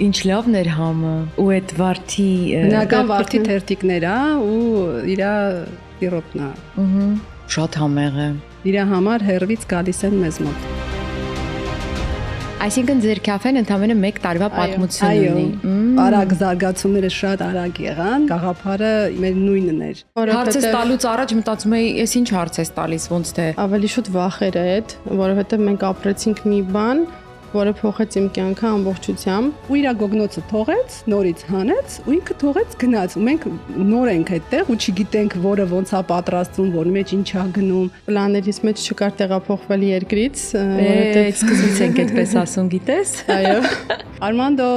Ինչ լավն էր համը ու այդ վարդի բնական վարդի թերթիկներ է ու իր սիրոպն է։ Շատ համեղ է։ Իր համար հերվից գալիս են մեզ մոտ։ Այսինքն ձեր քաֆեն ընդամենը 1 տարվա պատմություն ունի։ Արագ զարգացումները շատ արագ եղան, գաղափարը մեր նույնն էր։ Հարցս տալուց առաջ մտածում էի, ես ինչ հարց ես տալիս, ոնց թե ավելի շուտ վախեր է այդ, որովհետև մենք ապրեցինք մի բան, որը փոխեց իմ կյանքը ամբողջությամբ։ Ու իր գոգնոցը թողեց, նորից հանեց, ու ինքը թողեց գնաց։ Ու մենք նոր ենք այդտեղ ու չգիտենք որը ոնց է պատրաստվում, որ մեջ ինչ է գնում։ Պլաներիս մեջ չկար տեղափոխվել երկրից, որովհետև սկզբից ենք այդպես ասում, գիտես։ Այո։ Արմանդո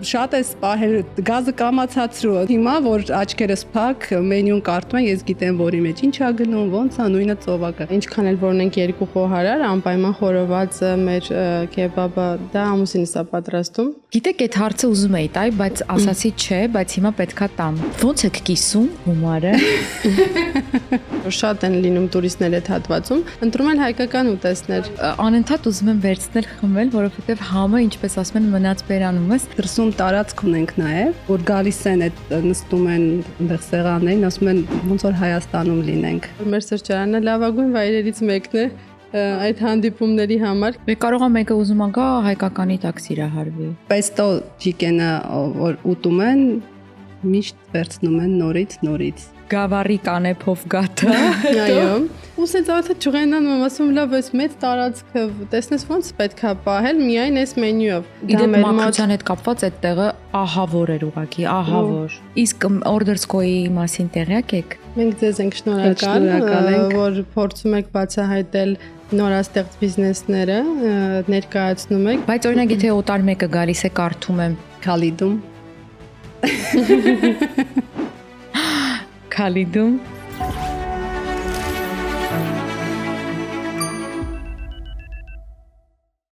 շատ է սպահել գազը կամացածրու։ Հիմա որ աչքերս փակ մենյուն կարդում եմ, ես գիտեմ որի մեջ ինչ է գնում, ոնց է նույնը ծովակը։ Ինչքան էլ որ ունենք 2 խոհարար, անպայման խորովածը մեր քեբաբը դա ամուսինս է պատրաստում։ Գիտեք, այդ հարցը ուզում էի տալ, բայց ասացի չէ, բայց հիմա պետքա տամ։ Ոնց եք կիսում հումարը։ Շատ են լինում տուրիստներ այդ հատվածում, ընտրում են հայկական ուտեստներ։ Անընդհատ ուզում եմ վերցնել խմել, որովհետև համը, ինչպես ասում են, մնաց բերանումս։ Դրսում տարածք ունենք նաև, որ գալիս են այդ նստում են այնտեղ սեղաններին, ասում են ոնց որ Հայաստանում լինենք։ Մեր սրճարանը լավագույն վայրերից մեկն է այդ հանդիպումների համար։ Կարող է մեկը ուզում անգա հայկականի տակ սիրահարվի։ Pesto chicken-ը որ ուտում են, միշտ վերցնում են նորից։ Գավառի կանեփով գաթա։ Այո։ Ու սենց արդյոք ճղենան եմ ասում լավ էս մեծ տարածքը տեսնես ոնց պետքա պահել միայն այս մենյուով։ Իդեպ մաքրության հետ կապված այդ տեղը ահավոր էր ուղղակի, ահավոր։ Իսկ Ordersko-ի մասին տեղյակ եք։ Մենք ձեզ ենք շնորհակալ, որ փորձում եք բացահայտել նորաստեղծ բիզնեսները, ներկայացնում եք։ Բայց օրինակ եթե օտար մեկը գալիս է կարդում եմ Քալիդում Քալիդում